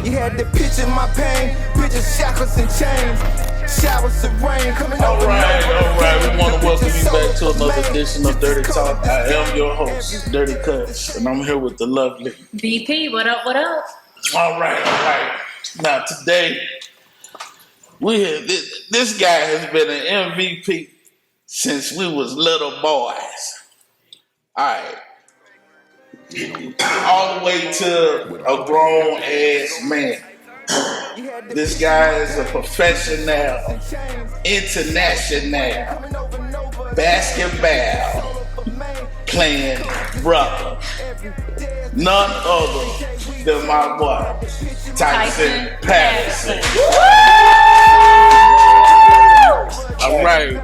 You had to picture my pain, picture shackles and chains. Showers of rain coming over. All right. We want to welcome you back to another edition of Dirty Talk. I am your host, Dirty Cuts, and I'm here with the lovely BP. What up? What up? All right. Now today, this guy has been an MVP since we was little boys. All right. All the way to a grown ass man. This guy is a professional, international basketball playing brother. None other than my boy, Tyson Patterson. All right.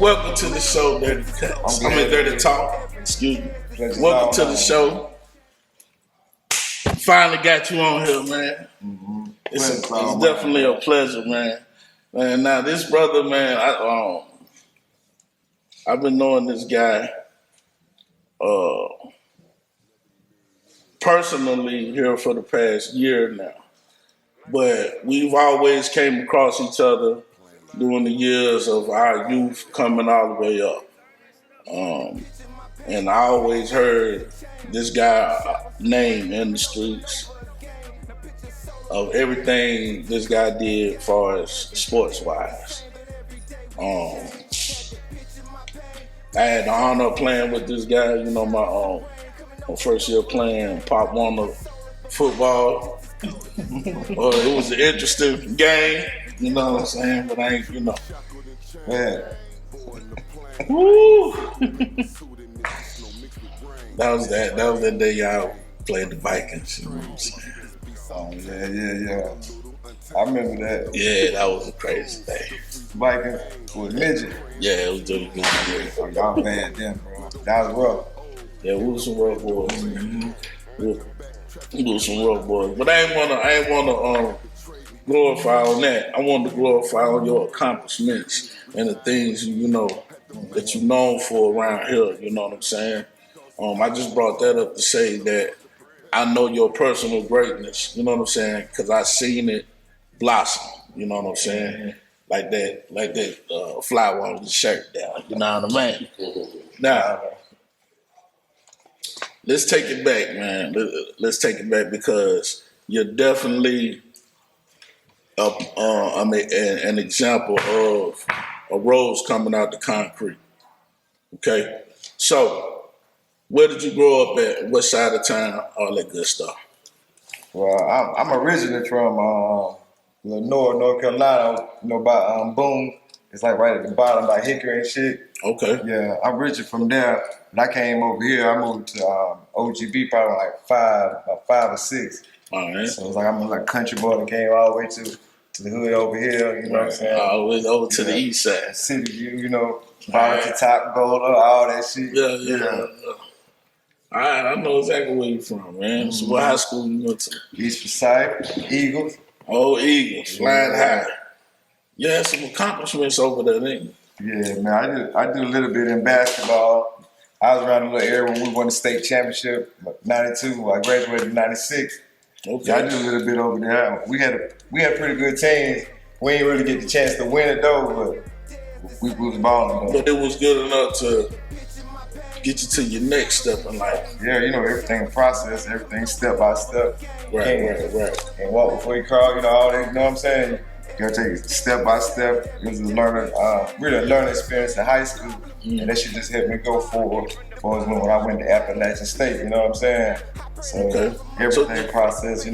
Welcome to the show, Dirty Cuts. I'm in Dirty Talk. Excuse me. Welcome to the show. Finally got you on here, man. Mm-hmm. It's definitely a pleasure, man. And now this brother, man, I've been knowing this guy personally here for the past year now. But we've always came across each other during the years of our youth coming all the way up. And I always heard this guy name in the streets of everything this guy did as far as sports-wise. I had the honor of playing with this guy, my first year playing Pop Warner football. It was an interesting game, you know what I'm saying? But I ain't, Man. Woo! That was that day y'all played the Vikings, you know what I'm saying? Oh, yeah. I remember that. Yeah, that was a crazy day. Vikings was midget. Yeah, it was doing good. Oh, y'all bad then, bro. That was rough. Yeah, we were some rough boys. Mm-hmm. We were some rough boys. But I ain't wanna glorify on that. I wanted to glorify on your accomplishments and the things that you're known for around here, you know what I'm saying? I just brought that up to say that I know your personal greatness, you know what I'm saying? Because I seen it blossom, you know what I'm saying? Like that flower on the shirt down, you know what I mean? Now, let's take it back, man. Let's take it back because you're definitely an example of a rose coming out the concrete. Okay? So, where did you grow up at? What side of town? All that good stuff. Well, I'm originally from Lenore, North Carolina, by Boone. It's like right at the bottom by Hickory and shit. Okay. Yeah, I'm originally from there. When I came over here, I moved to OGB probably like about 5 or 6. All right. So it's like I'm like country boy that came all the way to the hood over here, you know what I'm saying? All the way over to the east side. City View, Volunteer Top Golder, all that shit. Yeah. All right, I know exactly where you're from, man. So what high school you went to? East Forsyth, Eagles. Oh, Eagles, flying high. You had some accomplishments over there, didn't you? Yeah, man, I did a little bit in basketball. I was around the little area when we won the state championship, 92. I graduated in 96. Okay. Yeah, I did a little bit over there. We had pretty good teams. We didn't really get the chance to win it though, but we was balling though. But it was good enough to get you to your next step in life. Yeah, everything in process, everything step by step. Right. And walk before you crawl, all that, you know what I'm saying? You gotta take it step by step. It was a learning experience in high school. Mm-hmm. And that shit just helped me go forward when I went to Appalachian State, you know what I'm saying? So everything process,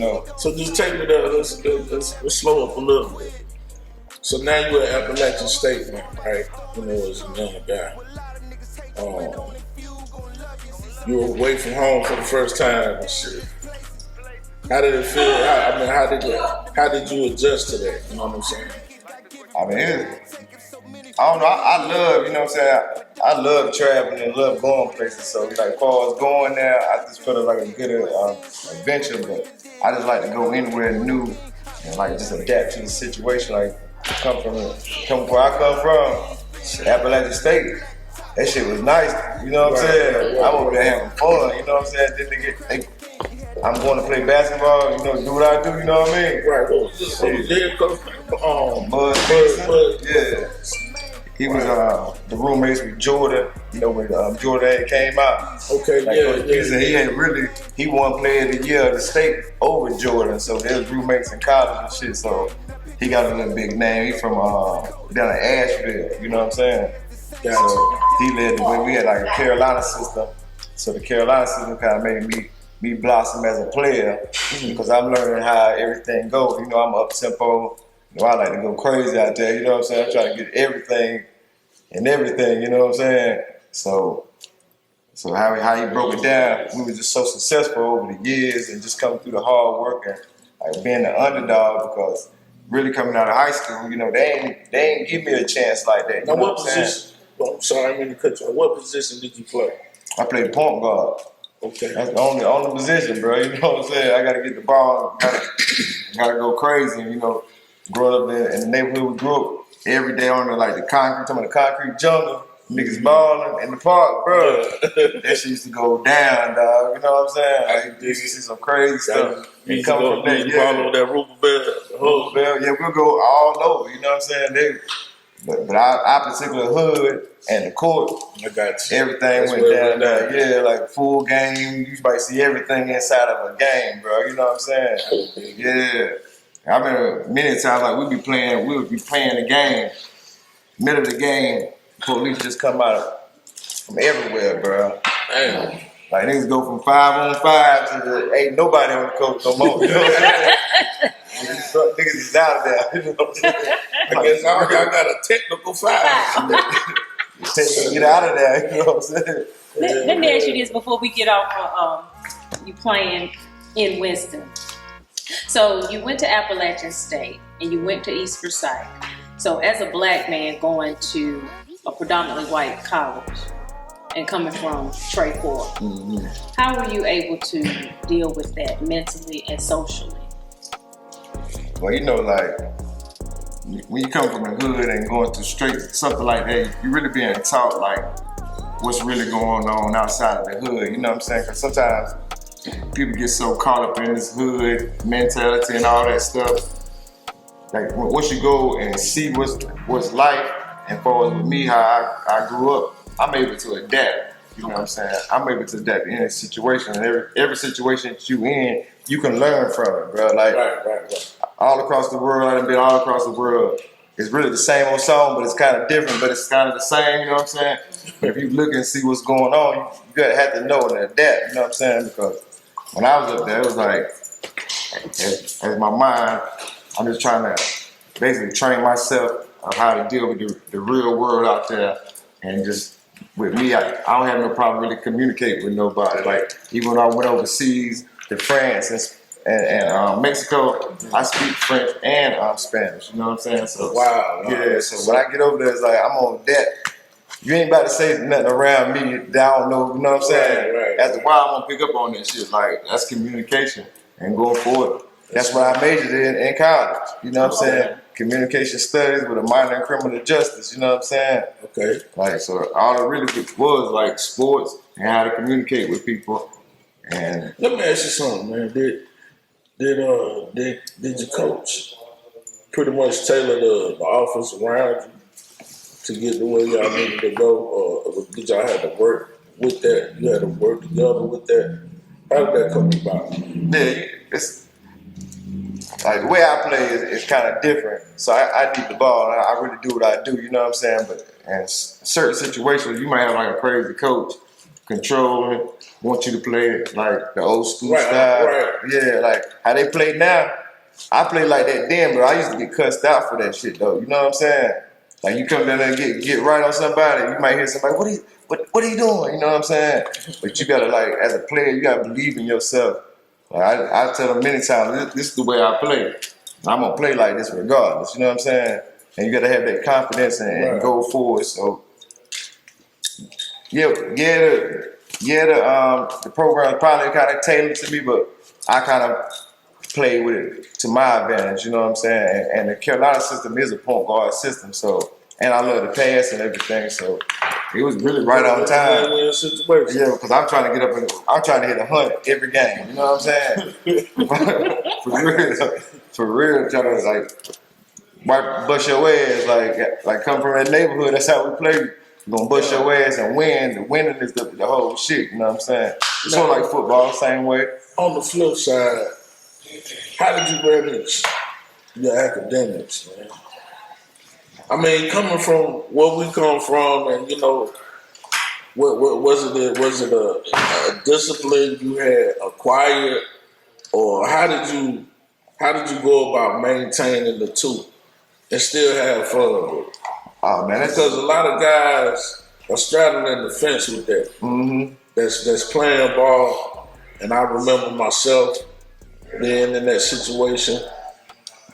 So just take me there, let's slow up a little bit. So now you're at Appalachian State, man, right? As a young guy. You were away from home for the first time and shit. How did it feel? How did you adjust to that? You know what I'm saying? I mean, I don't know. I love, I love traveling and love going places. So, as far as going there, I just felt like a good adventure. But I just like to go anywhere new and just adapt to the situation. Come from where I come from, Appalachian State. That shit was nice, you know what I'm saying? I'm over there having fun, you know what I'm saying? Then I'm going to play basketball, you know, do what I do, you know what I mean? Right. What was the head coach? Bud, yeah. He was the roommates with Jordan, you know, when Jordan came out. Okay, Like, he said he won player of the year of the state over Jordan, so they was roommates in college and shit, so he got a little big name. He from down in Asheville, you know what I'm saying? Gotcha. So he led the way. We had like a Carolina system, so the Carolina system kind of made me blossom as a player because I'm learning how everything goes. You know, I'm up tempo. You know, I like to go crazy out there. You know what I'm saying? I'm trying to get everything. You know what I'm saying? So how he broke it down, we were just so successful over the years and just coming through the hard work and like being the underdog because really coming out of high school, you know, they ain't give me a chance like that. Now what position? Well, I'm sorry, I mean to cut you off. What position did you play? I played point guard. Okay. That's the only position, bro. You know what I'm saying? I gotta get the ball, gotta go crazy, you know. Growing up in the neighborhood we grew up, every day on the concrete jungle, niggas balling in the park, bro. That shit used to go down, dog. You know what I'm saying? Like, you used to see some crazy stuff. You come from that, follow that Rupert Bell. Yeah, we'll go all over. You know what I'm saying? But our particular hood and the court, I got you. everything went down there. Yeah, like full game. You might see everything inside of a game, bro. You know what I'm saying? Yeah. I remember many times like we would be playing the game, middle of the game, police just come out from everywhere, bro. Damn. Like niggas go from 5-on-5 to ain't nobody on the court no more. You know what I'm saying? Niggas is out of there. You know what I'm saying? I guess y'all got a technical foul. Get out of there. You know what I'm saying? Let me ask you this before we get off you playing in Winston. So you went to Appalachian State and you went to East Forsyth. So as a black man going to a predominantly white college and coming from Trey Ford, how were you able to deal with that mentally and socially? Well, you know, like when you come from the hood and going through straight something like that, you really being taught like what's really going on outside of the hood. You know what I'm saying? Because sometimes people get so caught up in this hood mentality and all that stuff. Like once you go and see what's life, and far as with me, how I grew up, I'm able to adapt. You know what I'm saying? I'm able to adapt in any situation. And every situation that you in, you can learn from it, bro. Like Right. all across the world, I've been all across the world. It's really the same old song, but it's kind of different, but it's kind of the same, you know what I'm saying? But if you look and see what's going on, you gotta have to know and adapt, you know what I'm saying? Because when I was up there, it was like, as my mind, I'm just trying to basically train myself on how to deal with the real world out there. And just with me, I don't have no problem really communicating with nobody. Like even when I went overseas to France and Mexico, I speak French and Spanish, you know what I'm saying? So Wow. yeah, so when I get over there, it's like I'm on deck. You ain't about to say nothing around me that I don't know, you know what I'm saying? Right. After a while, I'm gonna pick up on that shit. Like, that's communication and going forward. That's what I majored in college, you know what I'm saying? Communication studies with a minor in criminal justice, you know what I'm saying? Okay. Like, so all it really was like sports and how to communicate with people. And Let me ask you something, man. Did your coach pretty much tailor the offense around you to get the way y'all needed to go, or did y'all have to work with that? You had to work together with that. How did that come about? yeah, it's like the way I play is kind of different. So I need the ball. And I really do what I do. You know what I'm saying? But in certain situations, you might have like a crazy coach controlling, want you to play it like the old school style. Right. Yeah, like how they play now. I play like that then, but I used to get cussed out for that shit though. You know what I'm saying? Like you come down there and get right on somebody, you might hear somebody, what are you doing? You know what I'm saying? But you gotta like, as a player, you gotta believe in yourself. Like I tell them many times, this is the way I play. I'm gonna play like this regardless. You know what I'm saying? And you gotta have that confidence and go forward. So the program probably kind of tailored to me, but I kind of play with it to my advantage, you know what I'm saying? And the Carolina system is a point guard system, so, and I love the pass and everything, so It was really right on time. Win-win situation. Yeah, because I'm trying to get up and I'm trying to hit 100 every game. You know what I'm saying? For real, trying to like bust your ass. Like come from that neighborhood. That's how we play. You're gonna bust your ass and win. The winning is the whole shit. You know what I'm saying? It's sort of like football, same way. On the flip side, how did you manage your academics, man? I mean, coming from where we come from, and you know, what was it? Was it a discipline you had acquired, or how did you go about maintaining the two and still have fun with it? Oh man, Because a lot of guys are straddling the fence with that. Mm-hmm. That's playing ball, and I remember myself being in that situation.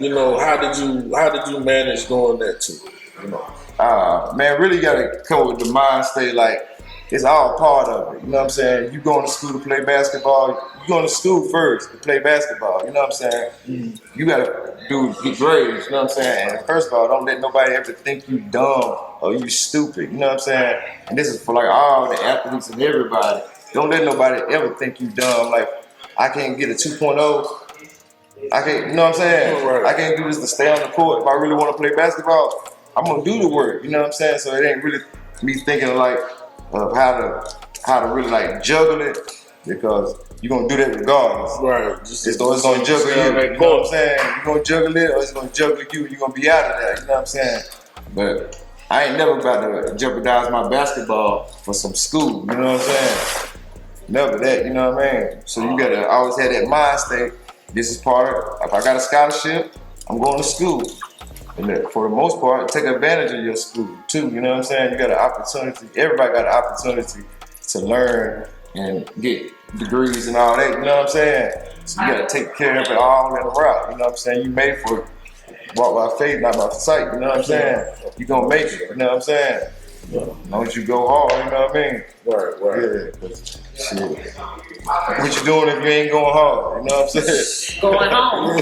You know, how did you manage doing that too? You know, man, really gotta come with the mind state like it's all part of it. You know what I'm saying? You going to school to play basketball. You going to school first to play basketball. You know what I'm saying? Mm-hmm. You gotta get grades. You know what I'm saying? And first of all, don't let nobody ever think you dumb or you stupid. You know what I'm saying? And this is for like all the athletes and everybody. Don't let nobody ever think you dumb. Like I can't get a 2.0. I can't. You know what I'm saying? Right. I can't do this to stay on the court. If I really want to play basketball, I'm gonna do the work. You know what I'm saying? So it ain't really me thinking like of how to really like juggle it, because you're gonna do that regardless. right? It's gonna juggle you. You know what I'm saying? You're gonna juggle it, or it's gonna juggle you. You're gonna be out of there. You know what I'm saying? But I ain't never about to jeopardize my basketball for some school. You know what I'm saying? Never that. You know what I mean? So you gotta always have that mind state. This is part of. If I got a scholarship, I'm going to school. And for the most part, take advantage of your school too. You know what I'm saying? You got an opportunity. Everybody got an opportunity to learn and get degrees and all that. You know what I'm saying? So you got to take care of it all in a route. You know what I'm saying? You made for it. Walk by faith, not by sight. You know what I'm saying? You gonna make it. You know what I'm saying? As long as you go hard. You know what I mean? Right. Yeah. Shit. What you doing if you ain't going hard? You know what I'm saying? Going home.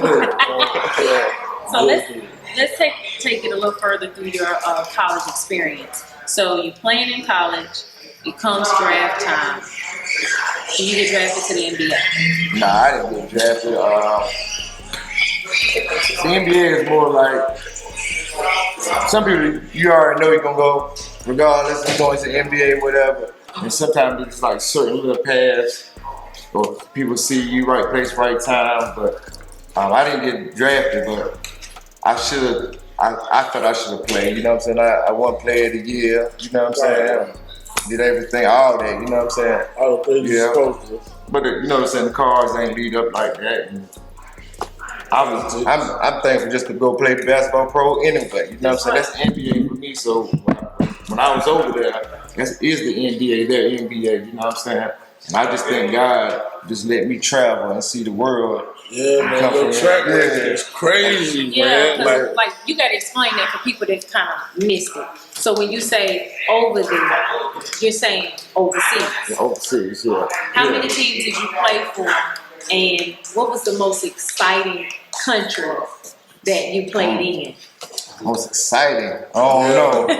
So let's take it a little further through your college experience. So you're playing in college, it comes draft time. Do you get drafted to the NBA? Nah, I didn't get drafted. The NBA is more like some people you already know you're gonna go regardless of going to the NBA, whatever. And sometimes it's like certain little paths, or people see you right place, right time. But I didn't get drafted, but I should have. I thought I should have played. You know what I'm saying? I won Player of the Year. You know what I'm saying? Did everything, all that. You know what I'm saying? All the things you're supposed to. But you know what I'm saying? The cards ain't lead up like that. And I'm thankful just to go play basketball pro anyway. You know what I'm saying? That's the NBA for me. So when I was over there, that is the NBA, their NBA. You know what I'm saying? And I just thank God just let me travel and see the world. Yeah, man, your track record is crazy, yeah, man. Like you got to explain that for people that kind of missed it. So when you say over there, you're saying overseas. Yeah, overseas, yeah. How many teams did you play for, and what was the most exciting country that you played in? Most exciting? I don't know. I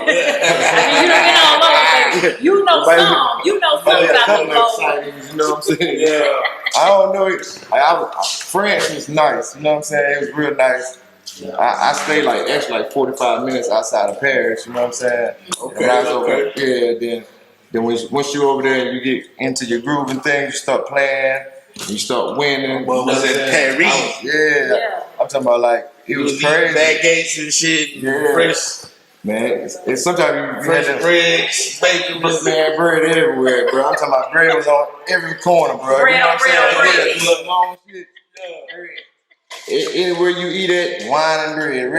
mean, you don't get all over, but you know some. You know some about the exciting, you know what I'm saying? Yeah. I don't know. France was nice. You know what I'm saying? It was real nice. I stayed like 45 minutes outside of Paris. You know what I'm saying? Okay. When I was over there, then once you're over there and you get into your groove and things, you start playing, and you start winning. Well, was it Paris? Yeah. I'm talking about like it was crazy. Bad gates and shit. Yeah. Fresh. Man, it's sometimes you Fresh bread, bacon, man, bread everywhere, bro. I'm talking about bread was on every corner, bro. Bread you know on bread. Yeah, long shit. Anywhere you eat it, wine and bread,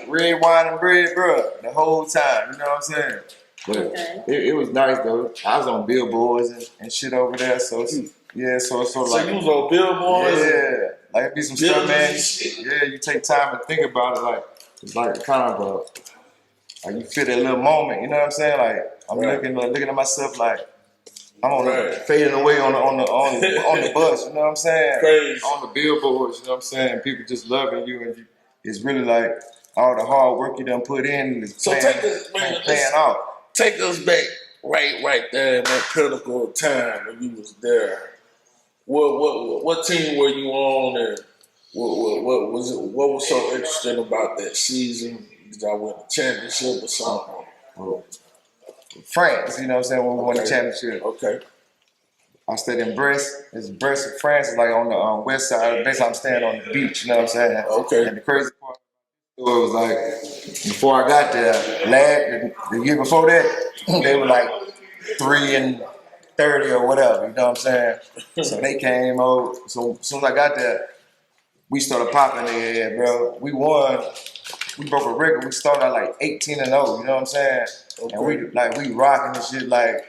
red wine and bread, bro. The whole time, you know what I'm saying? But it was nice though. I was on billboards and shit over there, so yeah, so it's sort of so like you was on billboards. Yeah, like it be some stuff, man. Yeah, you take time to think about it, like it's like kind of like you feel that little moment, you know what I'm saying? Like I'm looking at myself like I'm on fading away on the bus, you know what I'm saying? Crazy. On the billboards, you know what I'm saying? People just loving you, and it's really like all the hard work you done put in is So paying off. take us back right there in that pinnacle of time when you was there. What team were you on, and what was it? What was so interesting about that season? Did y'all win a championship or something? France, you know what I'm saying, when we won the championship. Okay. I stayed in Brest. It's Brest, France. It's like on the west side. Basically, I'm staying on the beach, you know what I'm saying? Okay. And the crazy part, it was like, before I got there, the year before that, they were like 3-30 or whatever, you know what I'm saying? So they came over. So as soon as I got there, we started popping their head, bro. We won. We broke a record. We started at like 18-0, you know what I'm saying? Okay. And we rocking this shit like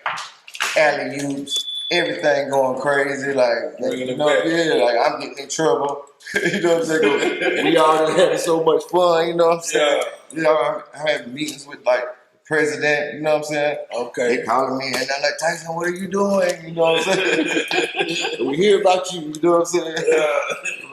alley-oops, everything going crazy, like you know, like I'm getting in trouble. You know what I'm saying? We all having so much fun, you know what I'm saying? You know, I had meetings with like the president, you know what I'm saying? Okay. They calling me and they're like, Tyson, what are you doing? You know what I'm saying? We hear about you, you know what I'm saying? Yeah.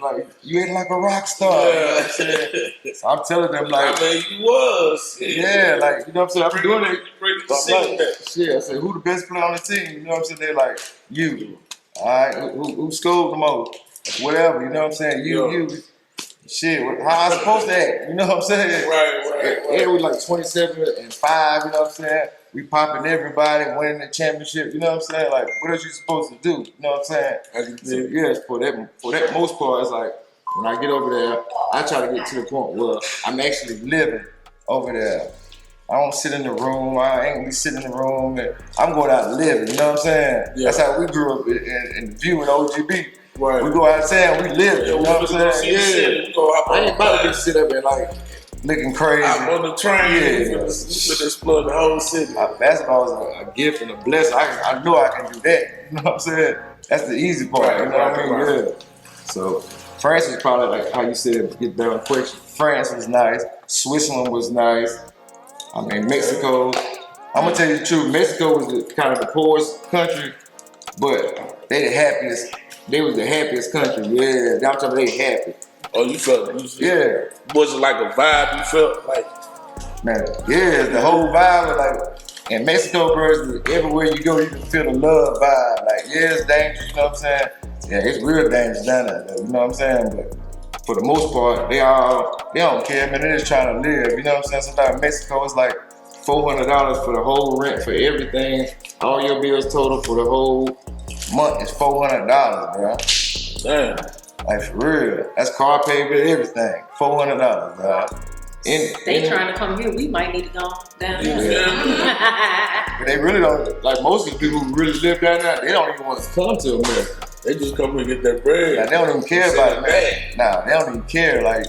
Like, you ain't like a rock star, you know what I'm saying? So I'm telling them like, I mean, you was. Yeah, like, you know what I'm saying? I'm doing it. Like, shit, I said, who the best player on the team? You know what I'm saying? They're like, you. All right, who scored the most? Whatever, you know what I'm saying? You. Shit, how I supposed to act? You know what I'm saying? Right. It was like 27-5, you know what I'm saying? We popping everybody, winning the championship, you know what I'm saying? Like, what are you supposed to do? You know what I'm saying? So, yes, for that most part, it's like, when I get over there, I try to get to the point where I'm actually living over there. I don't sit in the room. I ain't gonna be sitting in the room. And I'm going out and living, you know what I'm saying? Yeah. That's how we grew up in the view in OGB. Right. We go out of town, we live, you know what I'm saying? I ain't about to just sit up and like looking crazy. I'm on the train, you could explore the whole city. Basketball was a gift and a blessing. I know I can do that, you know what I'm saying? That's the easy part, you know what I mean? Yeah. So France was probably like how you said, get down question. France was nice. Switzerland was nice. I mean, Mexico. I'm gonna tell you the truth. Mexico was kind of the poorest country, but they the happiest. They was the happiest country. Yeah, I'm talking about they happy. Oh, you felt? Yeah. Was it like a vibe? You felt like? Man, yeah, the whole vibe was like. In Mexico, bro, everywhere you go, you can feel the love vibe. Like, yeah, it's dangerous. You know what I'm saying? Yeah, it's real dangerous down there. You know what I'm saying? But for the most part, they don't care, man. They're just trying to live. You know what I'm saying? Sometimes Mexico is like $400 for the whole rent for everything. All your bills total for the whole month is $400, bro. Damn. Like for real. That's car payment, everything. $400, bro. They trying to come here, we might need to go down there. Yeah. But they really don't, like most of the people who really live down there, they don't even want to come to America. They just come here and get their bread. Now, they don't even care about it, man. Nah, they don't even care. Like,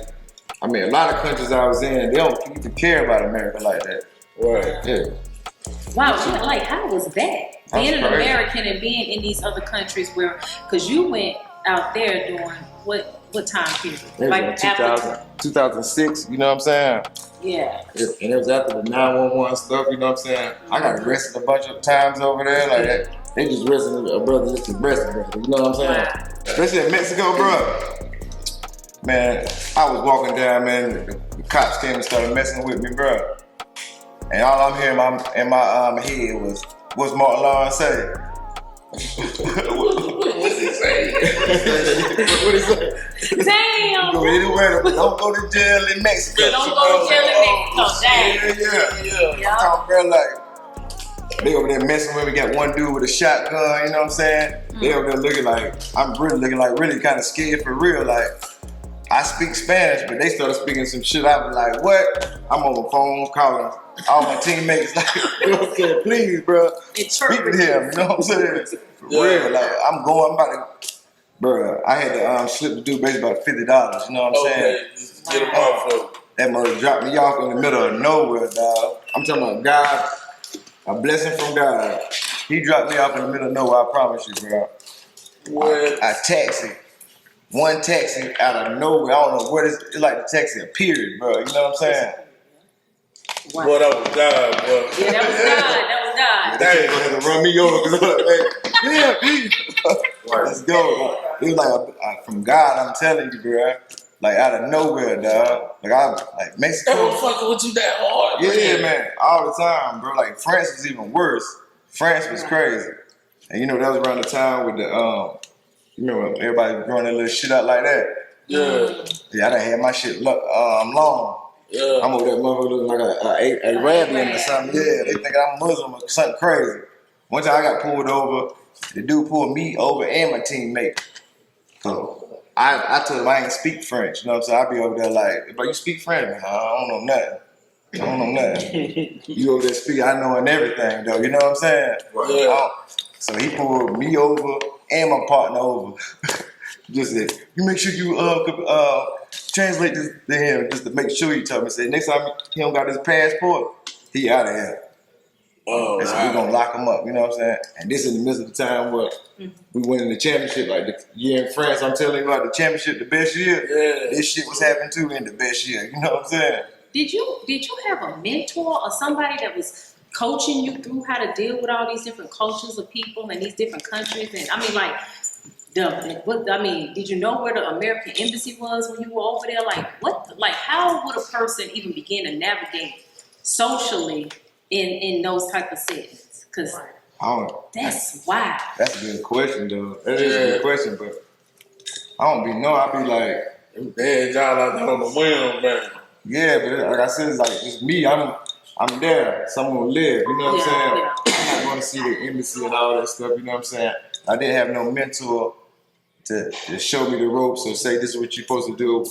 I mean, a lot of countries I was in, they don't even care about America like that. Right. Yeah. Wow, like how was that? Being an American and being in these other countries where, because you went out there during what time period? Like 2006, you know what I'm saying? Yeah. And it was after the 911 stuff, you know what I'm saying? I got arrested a bunch of times over there, like that. They just arrested a brother, just arrested brother, you know what I'm saying? Wow. Especially in Mexico, bro. Man, I was walking down, man, the cops came and started messing with me, bro. And all I'm hearing in my head was, what's Martin Lawrence say? What's he say? What he say? Damn! Go anywhere, but don't go to jail in Mexico. Don't go to jail in Mexico, Yeah. I'm talking, bro, like, they over there messing with me, got one dude with a shotgun, you know what I'm saying? They over there looking like, I'm really looking like really kind of scared for real, like, I speak Spanish, but they started speaking some shit. I was like, what? I'm on the phone calling all my teammates, like, you know what I'm saying? Please, bro, speak to him, you know what I'm saying? For real, like, I'm about to, bro, I had to slip the dude basically about $50, you know what I'm saying? Just get him off of. That mother dropped me off in the middle of nowhere, dog. I'm talking about God, a blessing from God. He dropped me off in the middle of nowhere, I promise you, bro. What? I taxi. One taxi out of nowhere. I don't know what it's like the taxi appeared, bro. You know what I'm saying? Wow. Boy, that was God, bro. Yeah, that was God. That was God. They ain't gonna have to run me over because I'm like, yeah, please. Let's go. It was like from God, I'm telling you, bro. Like out of nowhere, dog. Like Mexico. That was fucking with you that hard, Yeah, man. All the time, bro. Like France was even worse. France was crazy. And you know, that was around the time with the, you remember when everybody growing that little shit out like that? Yeah. Yeah, I done had my shit long. Yeah. I'm over that motherfucker looking like a rabbit or something. Yeah, they think I'm Muslim or something crazy. One time I got pulled over. The dude pulled me over and my teammate. So I told him I ain't speak French. You know what I'm saying? I be over there like, but you speak French? Man, I don't know nothing. I don't know nothing. You over there speak, I know and everything though. You know what I'm saying? Yeah. So he pulled me over and my partner over. Just said, you make sure you translate this to him just to make sure he told me. Say next time he don't got his passport, he out of here. Oh, And so we're gonna lock him up, you know what I'm saying? And this in the midst of the time where we went in the championship, like the year in France, I'm telling you about the championship, the best year. Yeah. This shit was happening too in the best year, you know what I'm saying? Did you have a mentor or somebody that was coaching you through how to deal with all these different cultures of people and these different countries? And I mean, like, did you know where the American embassy was when you were over there? Like, what? Like, how would a person even begin to navigate socially in those type of settings? Because that's wild. That's a good question, though. That is a good question, but I don't be know. I be like, they had y'all out there on the whim, man. yeah, but like I said, it's like it's me. I'm there. Someone will live. You know what I'm saying? I'm not going to see the embassy and all that stuff. You know what I'm saying? I didn't have no mentor to show me the ropes or say this is what you're supposed to do.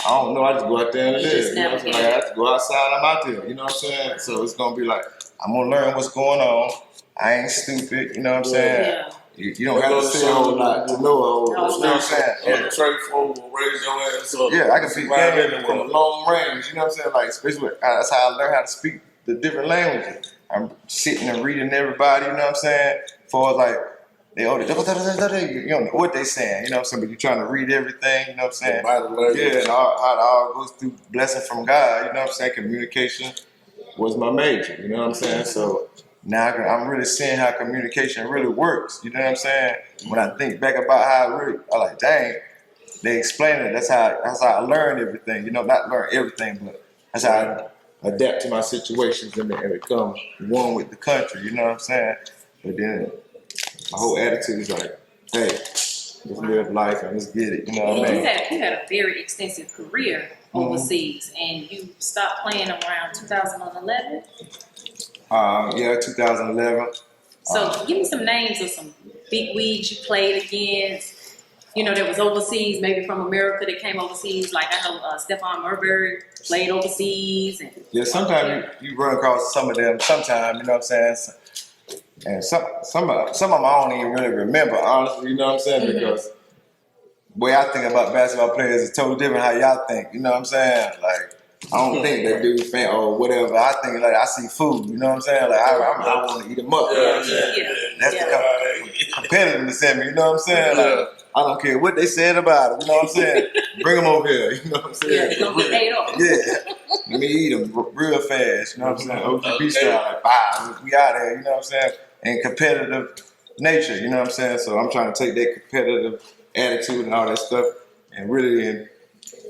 I don't know. I just go out there and live. You know what I'm saying? Like, I have to go outside. I'm out there. You know what I'm saying? So it's gonna be like I'm gonna learn what's going on. I ain't stupid. You know what I'm saying? Yeah. You don't have to say a whole lot to know a whole lot. You know what I'm saying? The trade forward will raise your ass up. Yeah, I can speak game from a long range. You know what I'm saying? Like especially that's how I learn how to speak the different languages. I'm sitting and reading everybody. You know what I'm saying? As far as like. You don't know what they saying, you know what I'm saying? But you're trying to read everything, you know what I'm saying? Yeah, and how it all goes through blessing from God, you know what I'm saying? Communication was my major, you know what I'm saying? So now I'm really seeing how communication really works, you know what I'm saying? When I think back about how I like, dang, they explain it. That's how I learn everything, you know, not learn everything, but that's how I adapt to my situations and become one with the country, you know what I'm saying? But then my whole attitude is like, hey, let's live life and let's get it. You know what I mean? You had a very extensive career overseas, and you stopped playing around 2011. Yeah, 2011. So give me some names of some big wigs you played against. You know, that was overseas, maybe from America that came overseas. Like I know Stephon Marbury played overseas. And yeah, sometimes you run across some of them. Sometimes, you know what I'm saying? And some of them I don't even really remember, honestly, you know what I'm saying? Because the way I think about basketball players is totally different how y'all think, you know what I'm saying? Like, I don't think they do fan or whatever. I think like I see food, you know what I'm saying? Like I want to eat them up. You know what I'm saying? That's the competitiveness in me, you know what I'm saying? Like I don't care what they said about it, you know what I'm saying? Bring them over here, you know what I'm saying? Yeah, they're gonna get paid off. Yeah, let me eat them real fast, you know what I'm saying? OGB style, like bye, we out here, you know what I'm saying? And competitive nature, you know what I'm saying? So I'm trying to take that competitive attitude and all that stuff and really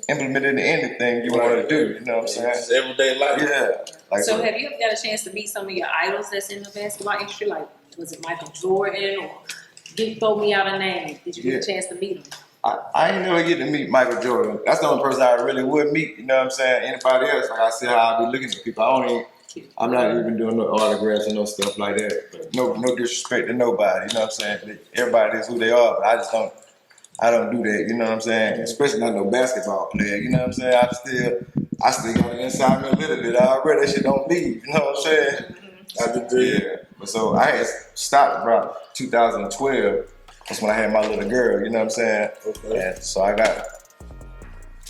implement it in anything you want to do, you know what I'm saying? It's everyday life. Yeah. Like, So have you ever got a chance to meet some of your idols that's in the basketball industry? Like, was it Michael Jordan or throw me out a name? Did you get a chance to meet him? I ain't never get to meet Michael Jordan. That's the only person I really would meet, you know what I'm saying? Anybody else, like I said, how I be looking at people. I'm not even doing no autographs and no stuff like that. But no disrespect to nobody, you know what I'm saying? Everybody is who they are, but I don't do that, you know what I'm saying? Especially not no basketball player, you know what I'm saying? I still got it inside me a little bit. I already that shit don't leave, you know what I'm saying? I did, yeah. But so I had stopped about 2012. That's when I had my little girl, you know what I'm saying? Okay. And so I got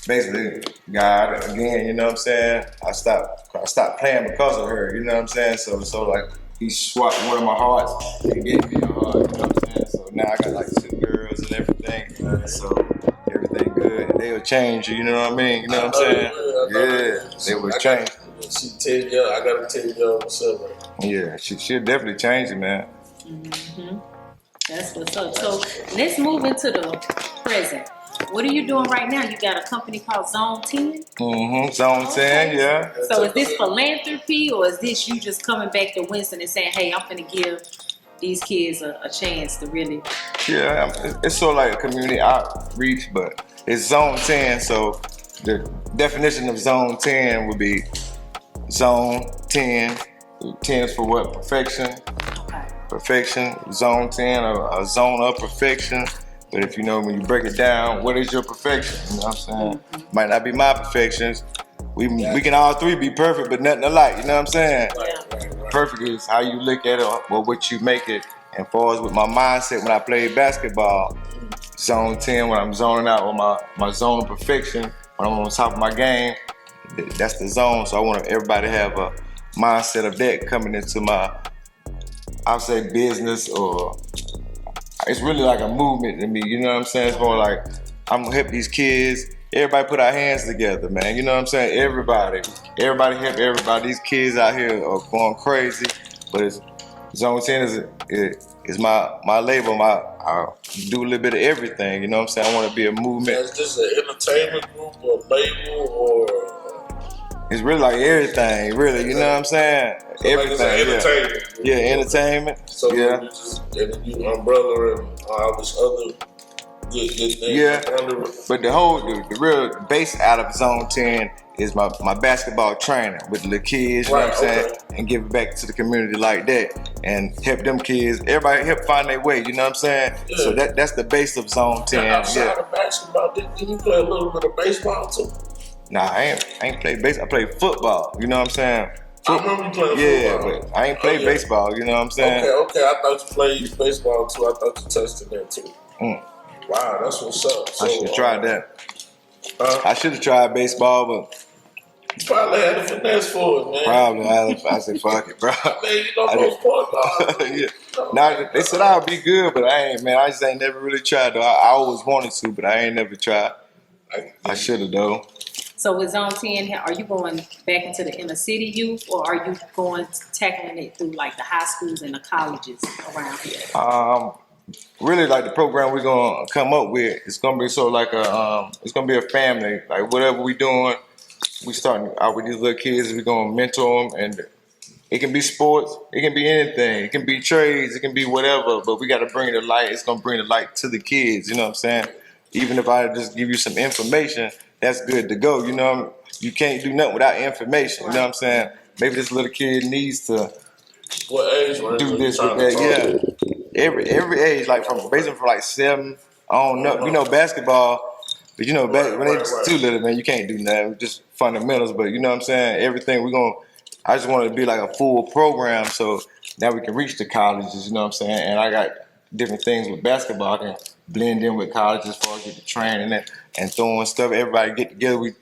basically God again, you know what I'm saying? I stopped playing because of her, you know what I'm saying? So like he swapped one of my hearts and gave me a heart, you know what I'm saying? So now I got like 2 girls and everything. So everything good. And they'll change you, you know what I mean? You know what I'm saying? Yeah, they will change. She tell you, I gotta tell you what's up. Yeah, she'll definitely change it, man. Mm-hmm. That's what's up. So let's move into the present. What are you doing right now? You got a company called Zone 10? Mm-hmm. Zone 10, yeah. So is this philanthropy or is this you just coming back to Winston and saying, hey, I'm gonna give these kids a chance to really. Yeah, it's sort of like a community outreach, but it's zone 10. So the definition of zone 10 would be zone 10. 10 is for what? Perfection. Okay. Perfection. Zone 10, a zone of perfection. But if you know, when you break it down, what is your perfection? You know what I'm saying? Might not be my perfections. We can all three be perfect, but nothing alike. You know what I'm saying? Right. Perfect is how you look at it or what you make it. And far as with my mindset when I played basketball, zone 10, when I'm zoning out with my zone of perfection, when I'm on top of my game, that's the zone. So I want everybody to have a mindset of that coming into my, I'll say, business, or it's really like a movement to me. You know what I'm saying? It's more like I'm gonna help these kids. Everybody put our hands together, man. You know what I'm saying? Everybody help everybody. These kids out here are going crazy, but it's Zone 10 is my label. I do a little bit of everything. You know what I'm saying? I want to be a movement. Is this an entertainment group or label or? It's really like everything, really. You know what I'm saying? So everything. Like it's entertainment. Yeah, entertainment. So yeah. You just and you umbrella and all this other good things. Yeah. Under it. But the real base out of Zone 10 is my basketball training with the kids, you know what I'm saying? And give it back to the community like that and help them kids. Everybody help find their way, you know what I'm saying? Yeah. So that's the base of Zone 10. Now, outside of basketball, did you play a little bit of baseball too? Nah, I ain't played baseball. I played football, you know what I'm saying? I remember you playing football. Yeah, but I ain't played baseball, you know what I'm saying? Okay, I thought you played baseball too. I thought you tested that too. Wow, that's what's up. So, I should have tried that. I should have tried baseball, but you probably had the finesse for it, man. Probably. I said, fuck it, bro. Man, you know those point guards. Yeah. Now, they said I would be good, but I ain't, man. I just ain't never really tried, though. I always wanted to, but I ain't never tried. I should have, though. So with Zone 10, are you going back into the inner city youth, or are you tackling it through like the high schools and the colleges around here? Really, like the program we're gonna come up with, it's gonna be sort of like it's gonna be a family. Like whatever we doing, we starting out with these little kids. We're gonna mentor them, and it can be sports, it can be anything, it can be trades, it can be whatever. But we gotta bring the light. It's gonna bring the light to the kids. You know what I'm saying? Even if I just give you some information, that's good to go. You know, you can't do nothing without information. You know what I'm saying? Maybe this little kid needs to do this with that. Yeah. Every age, like basically from like 7 on up. You know, basketball, but you know, when they're too little, man, you can't do nothing. Just fundamentals. But you know what I'm saying? Everything I just want it to be like a full program, so now we can reach the colleges. You know what I'm saying? And I got different things with basketball. I can blend in with colleges as far as get the training and throwing stuff. Everybody get together with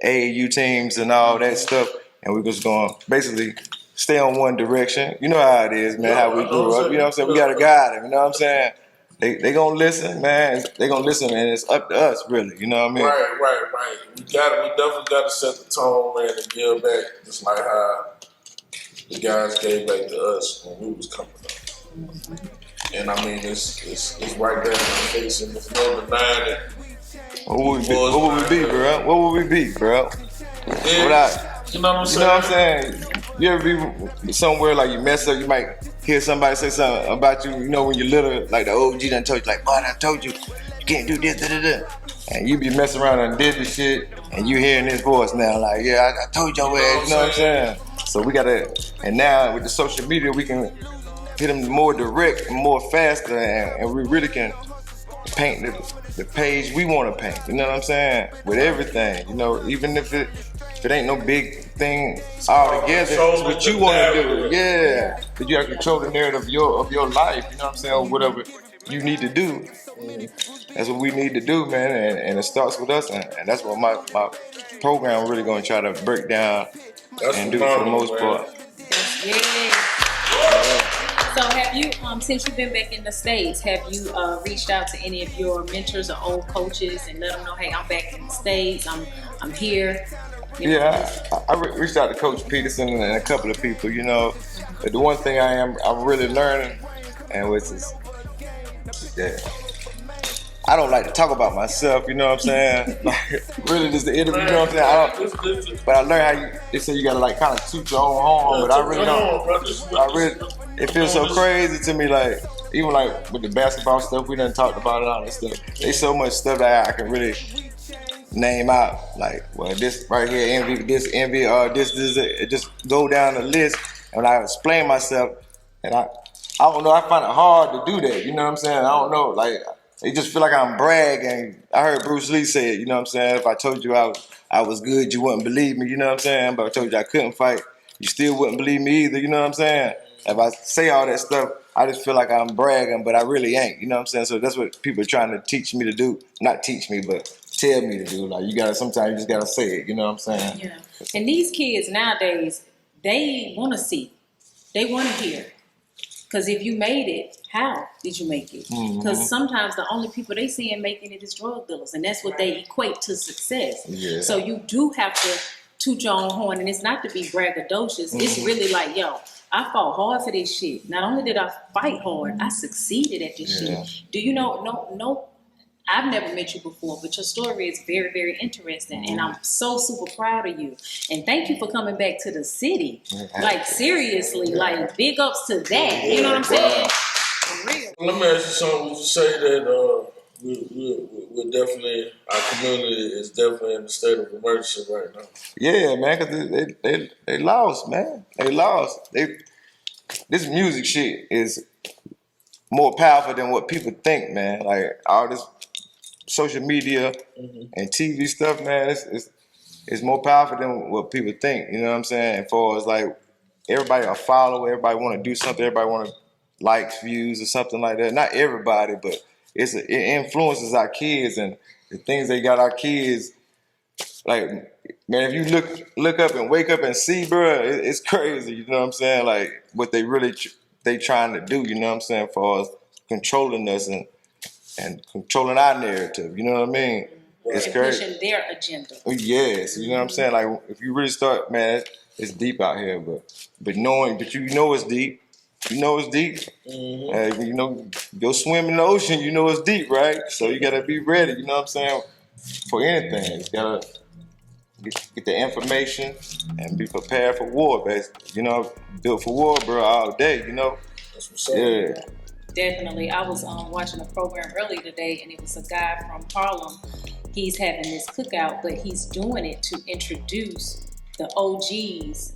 AAU teams and all that stuff, and we're just going basically stay on one direction. You know how it is, man, how we grew up. You know what I'm saying? We got to guide them, you know what I'm saying? They going to listen, man. They going to listen, and it's up to us, really. You know what I mean? Right. We definitely got to set the tone, man, and give back, just like how the guys gave back to us when we was coming up. And I mean, it's right there in our face, and there's no denying it. What would we be, bro? What would we be, bro? You know what I'm saying? You know what I'm saying? You ever be somewhere like you mess up, you might hear somebody say something about you, you know, when you're little, like the OG done told you, like, boy, I told you, you can't do this, da-da-da. And you be messing around and did this shit, and you hearing his voice now, like, yeah, I told your ass, you know what I'm saying? So we gotta, and now with the social media, we can hit them more direct and more faster, and we really can paint the page we want to paint, you know what I'm saying? With everything, you know, even if it ain't no big thing all together, it's what you want to do. Yeah. But you have to control the narrative of your life, you know what I'm saying? Or whatever you need to do. That's what we need to do, man. And it starts with us. And that's what my program really going to try to break down and do for the most part. Yeah. So have you, since you've been back in the States, have you reached out to any of your mentors or old coaches and let them know, hey, I'm back in the States, I'm here? I reached out to Coach Peterson and a couple of people, you know. But the one thing I'm really learning, and which is that I don't like to talk about myself, you know what I'm saying? Like, really just the interview, you know what I'm saying? But I learned how they say you gotta like kind of toot your own horn, but I really don't. it feels so crazy to me. Like even like with the basketball stuff, we done talked about it, all that stuff. There's so much stuff that I can really name out. Like, well, this right here, envy, this envy, this, it just go down the list, and I explain myself, and I don't know. I find it hard to do that. You know what I'm saying? I don't know. Like, it just feel like I'm bragging. I heard Bruce Lee say it. You know what I'm saying? If I told you I was good, you wouldn't believe me. You know what I'm saying? But I told you I couldn't fight, you still wouldn't believe me either. You know what I'm saying? If I say all that stuff, I just feel like I'm bragging, but I really ain't. You know what I'm saying? So that's what people are trying to teach me to do. Not teach me, but tell me to do. Like, you gotta, sometimes you just gotta say it. You know what I'm saying? Yeah. And these kids nowadays, they want to see. They want to hear. Because if you made it, how did you make it? Because sometimes the only people they see in making it is drug dealers, and that's what they equate to success. Yeah. So you do have to toot your own horn, and it's not to be braggadocious. It's really like, yo, I fought hard for this shit. Not only did I fight hard, I succeeded at this shit. Do you know? No. I've never met you before, but your story is very, very interesting, and I'm so super proud of you. And thank you for coming back to the city. Like, seriously, like, big ups to that. You know what I'm saying? For real. Let me ask you something. Would you say that we're definitely, our community is definitely in a state of emergency right now? Yeah, man, because they lost, man. They lost. This music shit is more powerful than what people think, man. Like, all this social media and TV stuff, man, it's more powerful than what people think. You know what I'm saying? As far as like everybody a follower, everybody want to do something, everybody want to likes, views, or something like that. Not everybody, but it influences our kids and the things they got our kids. Like, man, if you look up and wake up and see, bro, it's crazy. You know what I'm saying? Like what they really they trying to do. You know what I'm saying? For us controlling us and controlling our narrative, you know what I mean? It's and crazy. Pushing their agenda. Yes, you know what I'm saying? Like, if you really start, man, it's deep out here, but you know it's deep. You know it's deep. You know, go swim in the ocean, you know it's deep, right? So you gotta be ready, you know what I'm saying? For anything, you gotta get the information and be prepared for war, basically. You know, built for war, bro, all day, you know? That's what's up. Yeah. Definitely. I was watching a program earlier today, and it was a guy from Harlem. He's having this cookout, but he's doing it to introduce the OGs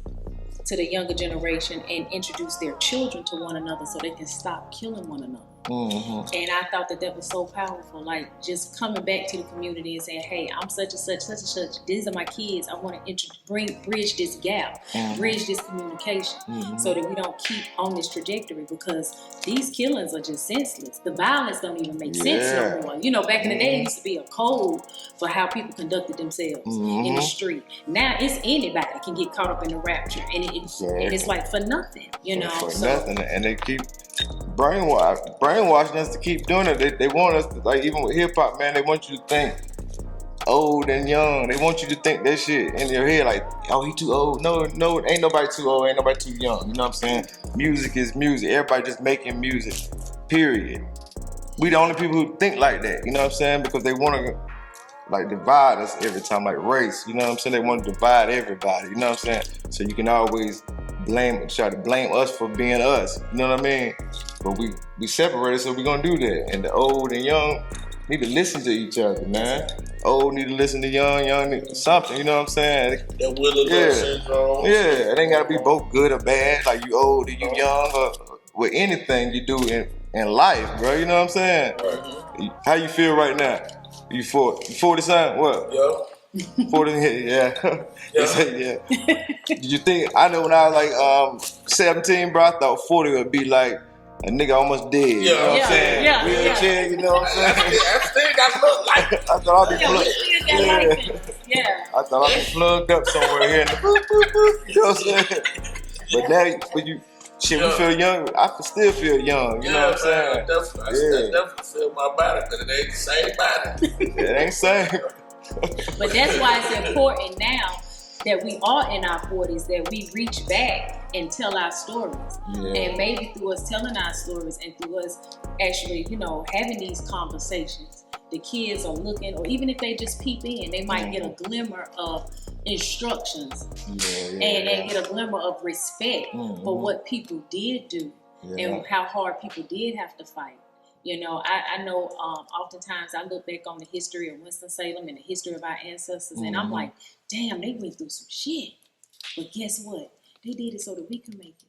to the younger generation and introduce their children to one another so they can stop killing one another. And I thought that was so powerful, like just coming back to the community and saying, hey, I'm such and such, such and such. These are my kids. I want to bridge this gap, bridge this communication so that we don't keep on this trajectory, because these killings are just senseless. The violence don't even make sense no more. You know, back in the day, it used to be a code for how people conducted themselves in the street. Now it's anybody can get caught up in the rapture, and it's like for nothing, you know. For nothing, and they keep brainwashing us to keep doing it. They want us to, like, even with hip hop, man, they want you to think old and young. They want you to think that shit in your head, like, oh, he too old. No, ain't nobody too old, ain't nobody too young. You know what I'm saying? Music is music. Everybody just making music, period. We the only people who think like that, you know what I'm saying? Because they want to, like, divide us every time, like race, you know what I'm saying? They want to divide everybody, you know what I'm saying? So you can always try to blame us for being us, you know what I mean? But we separated, so we're gonna do that. And the old and young need to listen to each other, man. Old need to listen to young need to something, you know what I'm saying? That Willow syndrome. Yeah, it ain't gotta be both good or bad, like you old or you young, or with anything you do in life, bro, you know what I'm saying? How you feel right now? You 40 something? What? Yeah. 40, yeah. Yeah. Did you think, I know when I was like 17, bro, I thought 40 would be like a nigga almost dead. You know what I'm saying? Wheelchair, you know what I'm saying? I think I look like it. I thought I'd be plugged. I thought I'd be plugged up somewhere here in the boop, boop, boop. You know what I'm saying? But now, we feel young. I still feel young. You know what I'm saying? I definitely feel my body, but it ain't the same body. It ain't the same. But that's why it's important now that we are in our 40s, that we reach back and tell our stories. And maybe through us telling our stories and through us actually, you know, having these conversations, the kids are looking, or even if they just peep in, they might get a glimmer of instructions and get a glimmer of respect for what people did do and how hard people did have to fight. You know, I know oftentimes I look back on the history of Winston-Salem and the history of our ancestors, and I'm like, damn, they went through some shit. But guess what? They did it so that we can make it.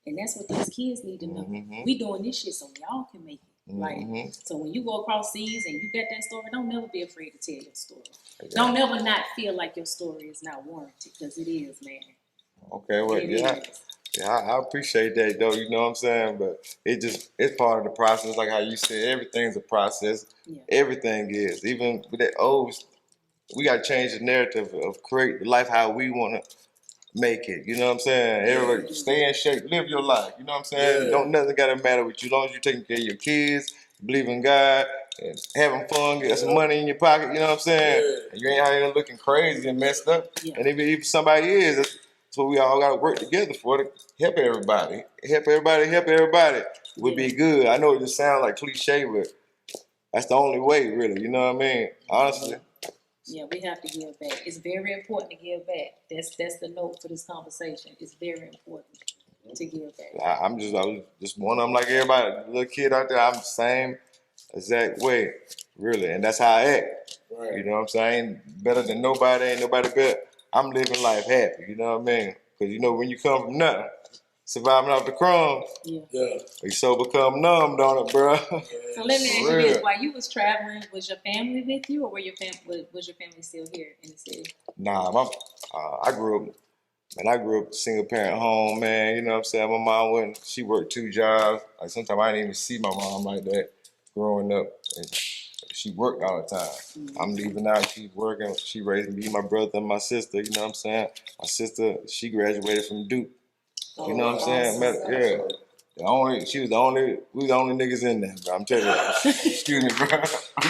And that's what these kids need to know. We doing this shit so y'all can make it. Like, so when you go across seas and you got that story, don't never be afraid to tell your story. Don't never not feel like your story is not warranted, because it is, man. Okay, well, yeah, I appreciate that, though, you know what I'm saying? But it's part of the process, like how you said, everything's a process. Yeah. Everything is. Even with that we got to change the narrative of create the life how we want to make it, you know what I'm saying? Everybody stay in shape, live your life, you know what I'm saying? Don't nothing got to matter with you, as long as you're taking care of your kids, believe in God, and having fun, get some money in your pocket, you know what I'm saying? And you ain't out here looking crazy and messed up. And if somebody is, that's what we all got to work together for, to help everybody. Help everybody would be good. I know it just sounds like cliche, but that's the only way, really, you know what I mean? Honestly. Yeah, we have to give back. It's very important to give back. That's the note for this conversation. It's very important to give back. I was just one of them like everybody. The little kid out there, I'm the same exact way, really. And that's how I act. Right. You know what I'm saying? I ain't better than nobody, ain't nobody better. I'm living life happy, you know what I mean? Because, you know, when you come from nothing, surviving off the crumbs, you so become numb, don't it, bro? So let me ask you this: while you was traveling, was your family with you, or was your family still here in the city? Nah, I grew up single parent home, man. You know what I'm saying? My mom she worked 2 jobs. Like sometimes I didn't even see my mom like that growing up. And she worked all the time. I'm leaving out, she's working. She raised me, my brother, and my sister. You know what I'm saying? My sister, she graduated from Duke. You know what I'm saying? We was the only niggas in there, bro. I'm telling you. Excuse me, bro.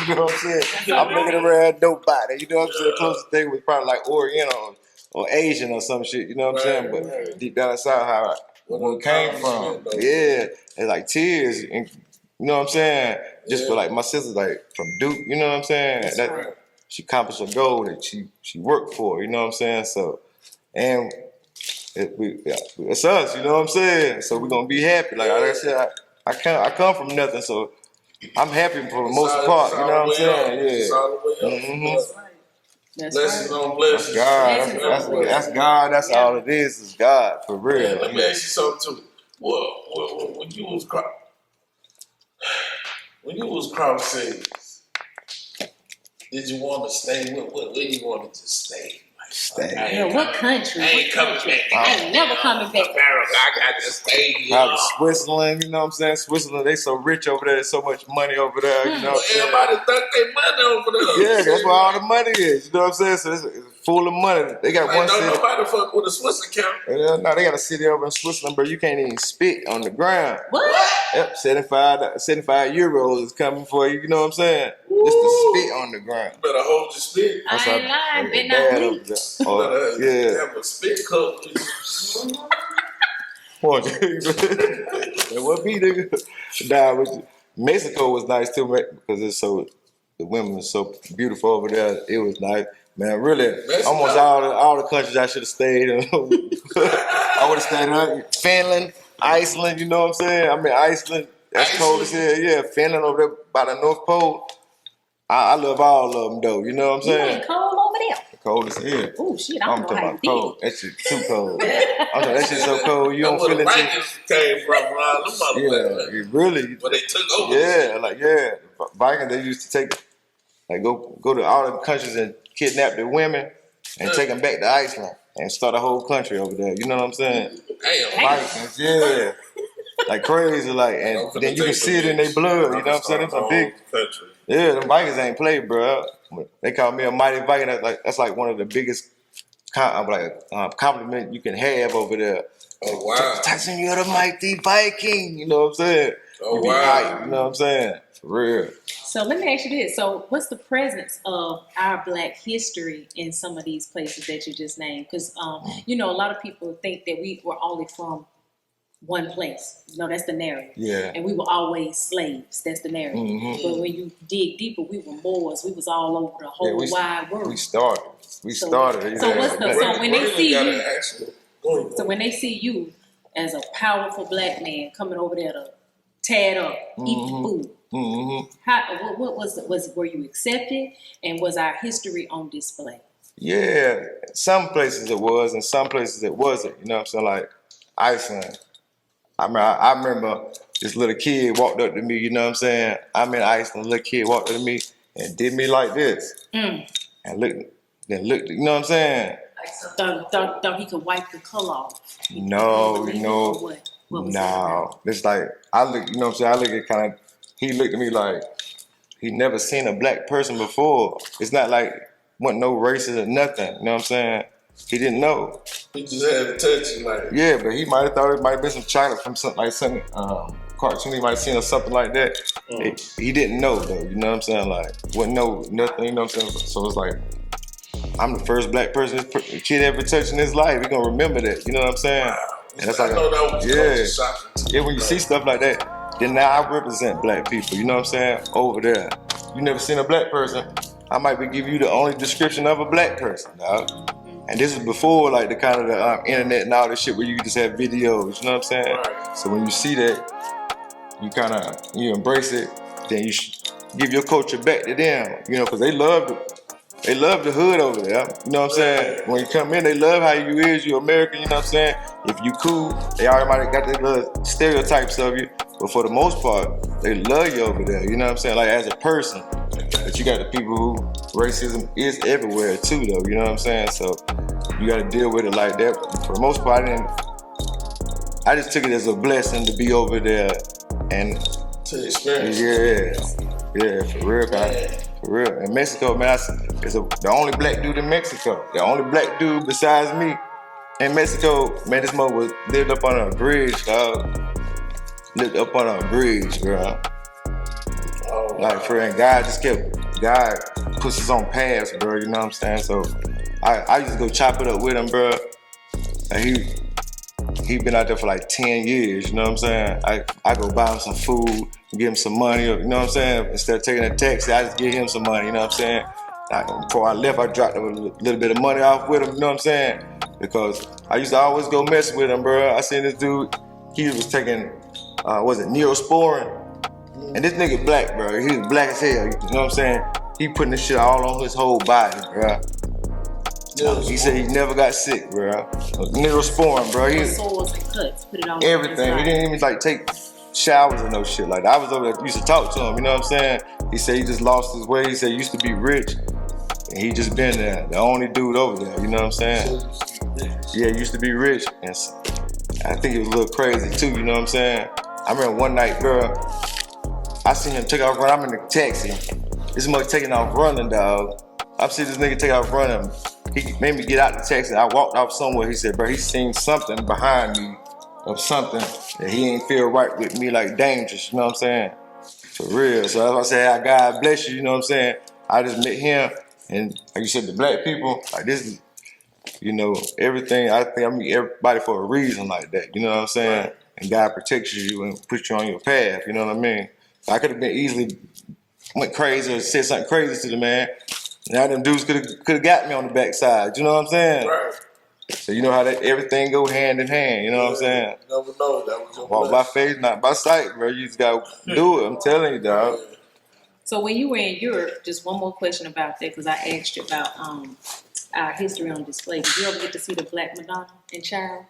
You know what I'm saying? I'm looking around nobody. You know what I'm saying? The closest thing was probably like Oriental or Asian or some shit. You know what I'm saying? But deep down inside, how we came from. Yeah. It's like tears. And, you know what I'm saying? Just for like my sister's like from Duke. You know what I'm saying? She accomplished a goal that she worked for. You know what I'm saying? So, and it's us, you know what I'm saying? So we're gonna be happy. Like I said, I come from nothing, so I'm happy for the most part. You know what I'm saying? Blessings on blessings. That's God. That's all it is God, for real. Yeah, let me ask you something too. Well, when you was crossing, did you want to stay? Where you wanted to stay? What country? I ain't coming back. I ain't never coming back. I got to stay here. Out of Switzerland, you know what I'm saying? Switzerland, they so rich over there. There's so much money over there. You know what I'm saying? Everybody think they money over there. Yeah, that's where all the money is. You know what I'm saying? So it's full of money. They got one city. Nobody fuck with a Swiss account. No, they got a city over in Switzerland, bro. You can't even spit on the ground. What? Yep, 75 euros is coming for you. You know what I'm saying? Just to spit on the ground. You better hold your spit. I ain't lying. Been not bleach. Have a spit cup. What be, nigga? Mexico was nice too, because the women are so beautiful over there. It was nice. Man, really, Mexico. Almost all the countries I should have stayed in. I would have stayed in Finland, Iceland, you know what I'm saying? I mean, Iceland, that's cold as hell. Yeah, Finland over there by the North Pole. I love all of them, though. You know what I'm saying? You ain't cold over there. Cold as hell. Oh, shit, I don't know how you cold. That shit too cold. That shit so cold, you don't feel it. Vikings came from around them really. But they took over. The Vikings, they used to go to all the countries and kidnap the women and take them back to Iceland and start a whole country over there. You know what I'm saying? Vikings, like crazy, and then you can see it in their blood. You know what I'm saying? It's a big country. Yeah, them Vikings ain't played, bro. They call me a mighty Viking. That's like one of the biggest compliment you can have over there. Oh wow! Tyson, you're the mighty Viking. You know what I'm saying? Oh wow! You know what I'm saying? For real. So let me ask you this. So what's the presence of our Black history in some of these places that you just named? Because, a lot of people think that we were only from one place. No, that's the narrative. Yeah. And we were always slaves. That's the narrative. Mm-hmm. But when you dig deeper, we were Moors. We was all over the whole wide world. We started. So when they see you, as a powerful black man coming over there to tear it up, eat the food? How, what was were you accepted, and was our history on display? Yeah, some places it was, and some places it wasn't. You know what I'm saying? Like Iceland. I remember this little kid walked up to me. You know what I'm saying? I'm in Iceland. A little kid walked up to me and did me like this, and looked. You know what I'm saying? Thought he could wipe the color off. No. What was No. It's like I look. You know what I'm saying? I look at kind of. He looked at me like he never seen a black person before. It's not like wasn't no racist or nothing. You know what I'm saying? He didn't know. He just had to touch you, like. Yeah, but he might have thought it might have been some chocolate from something like some cartoon he might have seen or something like that. He didn't know though. You know what I'm saying? Like wouldn't know nothing. You know what I'm saying? So it's like I'm the first black person this kid ever touched in his life. He gonna remember that. You know what I'm saying? Wow. And that's like I know that was shocking. Yeah, when you see stuff like that, then now I represent black people. You know what I'm saying? Over there, you never seen a black person. I might be give you the only description of a black person, dog. And this is before like the kind of the internet and all this shit where you just have videos. You know what I'm saying? Right. So when you see that, you embrace it. Then you give your culture back to them. You know, because they love the hood over there. You know what I'm saying? When you come in, they love how you is. You American. You know what I'm saying? If you cool, they already got their little stereotypes of you. But for the most part, they love you over there. You know what I'm saying? Like as a person. But you got the people who racism is everywhere too, though. You know what I'm saying? So you got to deal with it like that. But for the most part, I just took it as a blessing to be over there and to experience. Yeah, for real, guys. For real. In Mexico, man, the only black dude in Mexico. The only black dude besides me in Mexico, man, this mother lived up on a bridge, dog. Lived up on a bridge, bro. Oh, like, for real, God puts us on paths, bro, you know what I'm saying? So, I used to go chop it up with him, bro. And he been out there for like 10 years, you know what I'm saying? I go buy him some food, give him some money, you know what I'm saying? Instead of taking a taxi, I just give him some money, you know what I'm saying? Before I left, I dropped a little bit of money off with him, you know what I'm saying? Because I used to always go mess with him, bro. I seen this dude, he was taking, Neosporin? And this nigga black, bro. He was black as hell, you know what I'm saying? He putting this shit all on his whole body, bro. He said he never got sick, bro. Neosporin, bro. Sores and cuts, put it on everything. He didn't even like take showers or no shit like that. I was over there, used to talk to him, you know what I'm saying? He said he just lost his way. He said he used to be rich, and he just been there. The only dude over there, you know what I'm saying? Yeah, he used to be rich, and I think he was a little crazy too, you know what I'm saying? I remember one night, bro, I seen him take off running. I'm in the taxi. This mother taking off running, dog. I see this nigga take off running. He made me get out the taxi. I walked off somewhere. He said, bro, he seen something behind me of something that he ain't feel right with me, like dangerous, you know what I'm saying? For real. So that's why I say, God bless you, you know what I'm saying? I just met him, and like you said, the black people, like this is, you know, everything. I think I meet everybody for a reason like that, you know what I'm saying? And God protects you and puts you on your path, you know what I mean? I could have been easily went crazy or said something crazy to the man. Now them dudes could have got me on the backside. You know what I'm saying? Right. So you know how that everything go hand in hand. You know what I'm saying? You never know. That was your Walk by faith, not by sight, bro. You just gotta do it. I'm telling you, dog. So when you were in Europe, just one more question about that, because I asked you about our history on display. Did you ever get to see the Black Madonna and Child?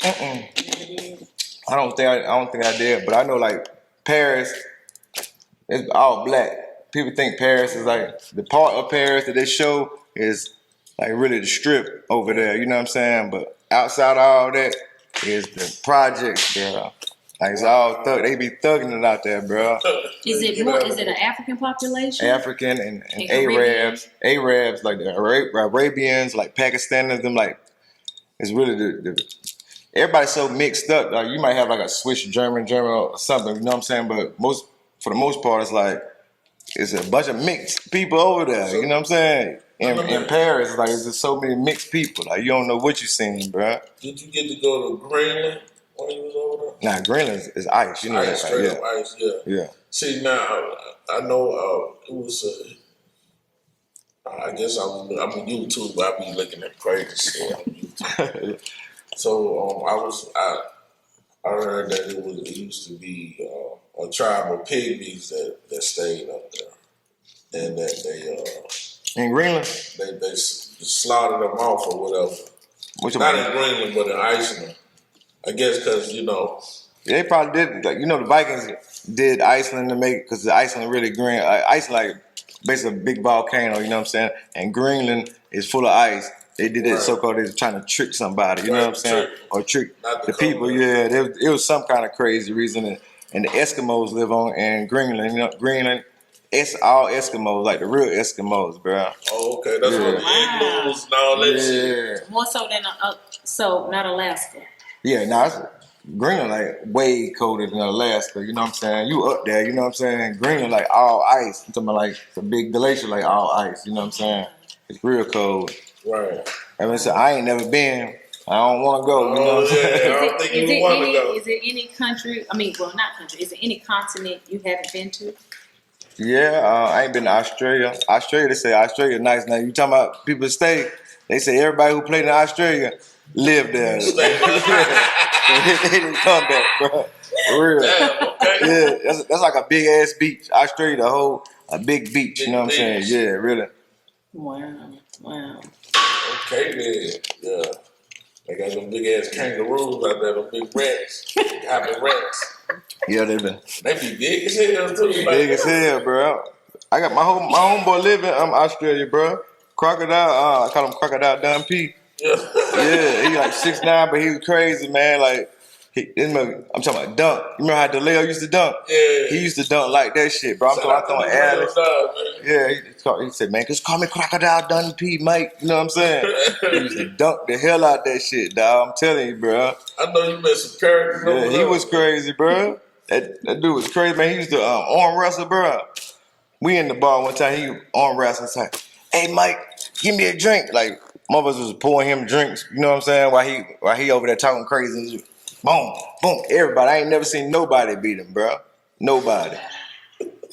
Never did. I don't think I did, but I know like Paris, it's all black. People think Paris is like the part of Paris that they show is like really the strip over there. You know what I'm saying? But outside of all that is the projects, bro. Like it's all thug. They be thugging it out there, bro. Is it an African population? African and Arabs, like the Arabians, like Pakistanis, them like it's really the everybody's so mixed up. Like you might have like a Swiss German or something, you know what I'm saying? But for the most part, it's a bunch of mixed people over there. You know what I'm saying? In Paris, like it's just so many mixed people. Like you don't know what you seen, bro. Did you get to go to Greenland when you was over there? Nah, Greenland is ice. You know ice, that, straight right? up ice. Yeah. Yeah. See now, I know it was. I guess I'm on YouTube. I be looking at crazy shit on YouTube. So I heard that it used to be a tribe of pygmies that stayed up there, and that they In Greenland? they slaughtered them off or whatever. Which Not in Greenland, but in Iceland. I guess because they probably did. Like, the Vikings did Iceland to make, because Iceland really green. Iceland like basically a big volcano. You know what I'm saying? And Greenland is full of ice. They did it so-called. They were trying to trick somebody. You know what I'm saying? Or trick the people. Yeah, it was some kind of crazy reason. And the Eskimos live in Greenland. You know, Greenland. It's all Eskimos, like the real Eskimos, bro. Oh, okay. That's what the igloos and all that shit. More so than so not Alaska. Yeah, it's Greenland like way colder than Alaska. You know what I'm saying? You up there, you know what I'm saying? Greenland like all ice. I'm talking about like the big glacier, like all ice. You know what I'm saying? It's real cold. Right. I mean, so I ain't never been. I don't want to go. You know what I'm saying? I don't think you want to go. Is it any country? I mean, well, not country. Is it any continent you haven't been to? Yeah, I ain't been to Australia. Australia, they say Australia nice. Now you talking about people stay? They say everybody who played in Australia lived there. They didn't come back, bro. For real. Damn, okay. Yeah, that's like a big ass beach. Australia, a big beach. You know what I'm saying? Yeah, really. Wow. Okay then. Yeah. They got them big ass kangaroos out there, them big rats. Hopping rats. Yeah, They be big as hell too. big as hell, bro. I got my homeboy living in Australia, bro. Crocodile, I call him Crocodile Don P. Yeah, he like 6'9", but he was crazy, man. Like, I'm talking about dunk. You remember how DeLeo used to dunk? Yeah. He used to dunk like that shit, bro. I'm throwing Alex. Yeah, he said, man, just call me Crocodile Don P, Mike. You know what I'm saying? He used to dunk the hell out that shit, dog. I'm telling you, bro. I know you met some characters. Yeah, he was crazy, bro. That dude was crazy, man. He used to arm wrestle, bro. We in the bar one time, he arm wrestling. Like, hey, Mike, give me a drink. Like, mothers was pouring him drinks, you know what I'm saying? While he over there talking crazy. Boom, boom, everybody. I ain't never seen nobody beat him, bro. Nobody.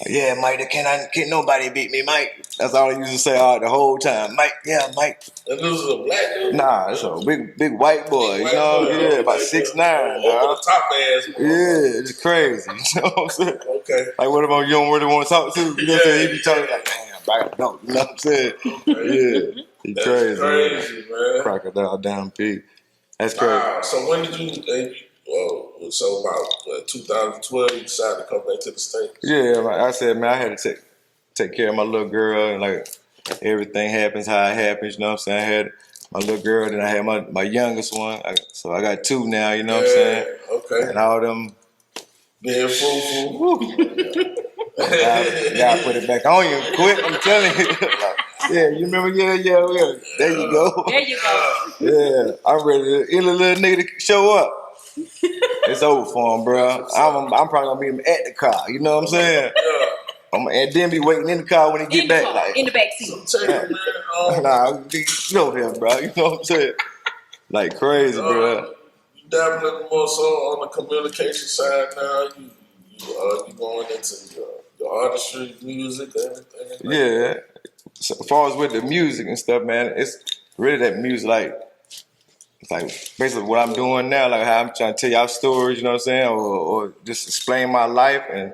Yeah, Mike, can't nobody beat me, Mike. That's all he used to say the whole time. Mike, yeah, Mike. And this is a black dude? Nah, it's a big white boy, you know? Yeah, about 6'9", Over the top ass. Yeah, it's crazy. You know what I'm saying? Okay. Like, what about you don't really want to talk to? You know what I'm saying? He be talking like, damn, I don't. You know what I'm saying? Yeah. He That's crazy, man. Crocodile down pig. That's crazy. Wow. So when did you? So about 2012, you decided to come back to the States. Yeah, like I said, man, I had to take care of my little girl, and like everything happens how it happens. You know what I'm saying? I had my little girl, then I had my youngest one. So I got two now. You know what I'm saying? Okay. And all them. Being fruitful. Gotta put it back on you quick. I'm telling you. Yeah, you remember? Yeah. There you go. There you go. Yeah, I'm ready to any little nigga to show up. It's over for him, bro. I'm probably gonna be at the car. You know what I'm saying? Yeah. And then be waiting in the car when he get back. Like in the back seat. So check it, man. nah, you know him, bro. You know what I'm saying? Like crazy, bro. You dabbling more so on the communication side now. You going into your artistry, music, everything. Yeah. So as far as with the music and stuff, man, it's really that music, like, it's like basically what I'm doing now, like how I'm trying to tell y'all stories, you know what I'm saying, or just explain my life, and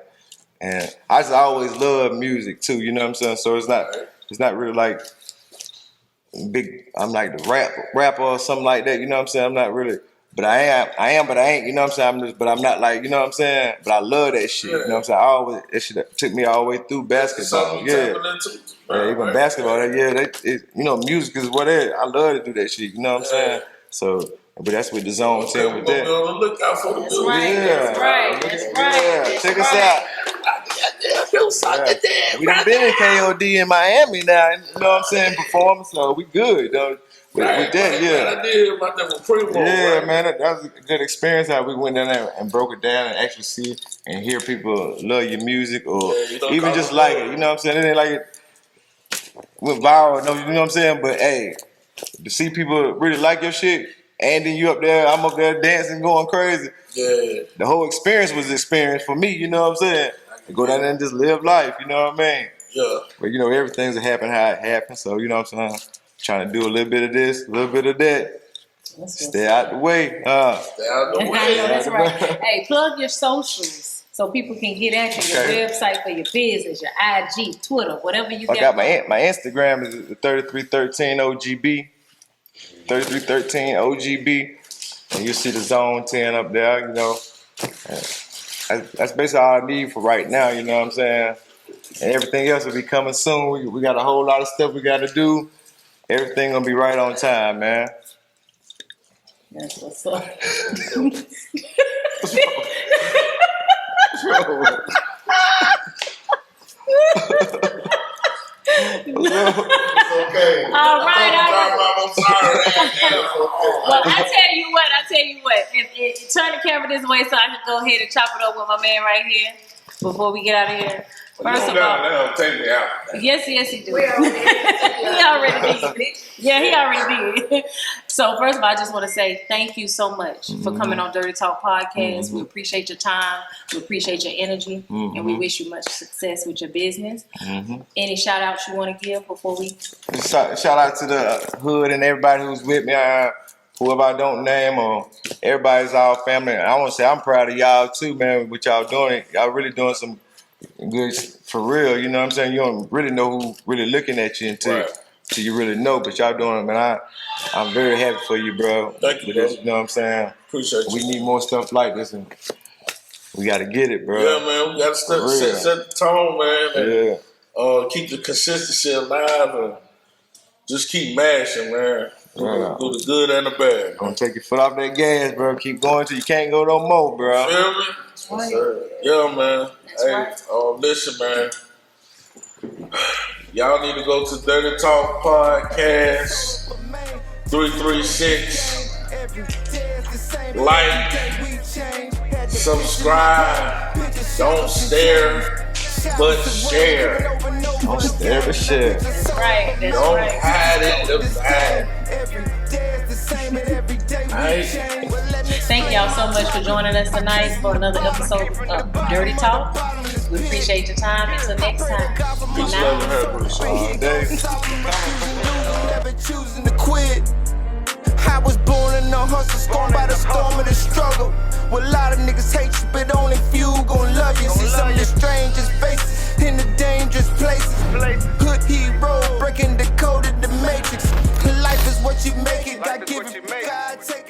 I just always love music too, you know what I'm saying. So it's not really like big. I'm like the rapper or something like that, you know what I'm saying. I'm not really, but I am, but I ain't, you know what I'm saying. But I'm not like, you know what I'm saying. But I love that shit, you know what I'm saying. That shit took me all the way through basketball, yeah. Yeah, even basketball, you know, music is what it is. I love to do that shit, you know what I'm saying? So, but that's what the zone saying with that. Look out for the That's right. Yeah, check us out. Yeah. We done been in KOD in Miami now, you know what I'm saying, performing, so we good, though. With that, yeah. I did about that with Primo. Yeah, right? man, that was a good experience how we went down there and broke it down and actually see and hear people love your music or even just like it, you know what I'm saying? It ain't like it went viral, you know what I'm saying? But hey, to see people really like your shit, and then you up there, I'm up there dancing, going crazy. Yeah. The whole experience was an experience for me, you know what I'm saying? To go down there and just live life, you know what I mean? Yeah. But you know, everything's happen how it happens, so you know what I'm saying? Trying to do a little bit of this, a little bit of that. Stay out the way. Stay out the I know way. that's right. Hey, plug your socials so people can get at you. Your website for your business, your IG, Twitter, whatever you I got got. my Instagram is 3313 OGB. 3313 OGB. And you see the Zone 10 up there, you know. That's basically all I need for right now, you know what I'm saying? And everything else will be coming soon. We got a whole lot of stuff we got to do. Everything gonna be right on time, man. That's what's up. Okay. All right. I'm sorry. Well, I tell you what. If turn the camera this way so I can go ahead and chop it up with my man right here before we get out of here. First of all, they'll take me out. yes, he do. He already did. Yeah, he already did. So first of all, I just want to say thank you so much for coming on Dirty Talk Podcast. We appreciate your time. We appreciate your energy. And we wish you much success with your business. Any shout outs you want to give before we? Shout out to the hood and everybody who's with me. Whoever I don't name, or everybody's our family. I want to say I'm proud of y'all too, man. What y'all doing? Y'all really doing some good for real. You know what I'm saying? You don't really know who really looking at you until you really know. But y'all doing it, man. I'm very happy for you, bro. Thank you, bro. bro. You know what I'm saying? Appreciate you. We need more stuff like this, and we got to get it, bro. Yeah, man. We got to set the tone, man. And, keep the consistency alive and just keep mashing, man. Do the good and the bad. Gonna take your foot off that gas, bro. Keep going till you can't go no more, bro. Feel me? Right. Yeah, man. That's hey, right. Listen, man. Y'all need to go to Dirty Talk Podcast 336. Like, subscribe. Don't stare, but share. Don't stare but share. That's right. That's Don't right. hide it, the bag. Alright. Thank y'all so much for joining us tonight for another episode of Dirty Talk. We appreciate your time. Until next time. Good Peace, love, and night. happiness. All day. Never choosing to quit. I was born in the hustle, scorned by the storm of the struggle. Well, a lot of niggas hate you, but only few gon' love you. See some of the strangest faces in the dangerous places. Hood hero, breaking the code of the matrix. Life is what you make it. God give it, God take it.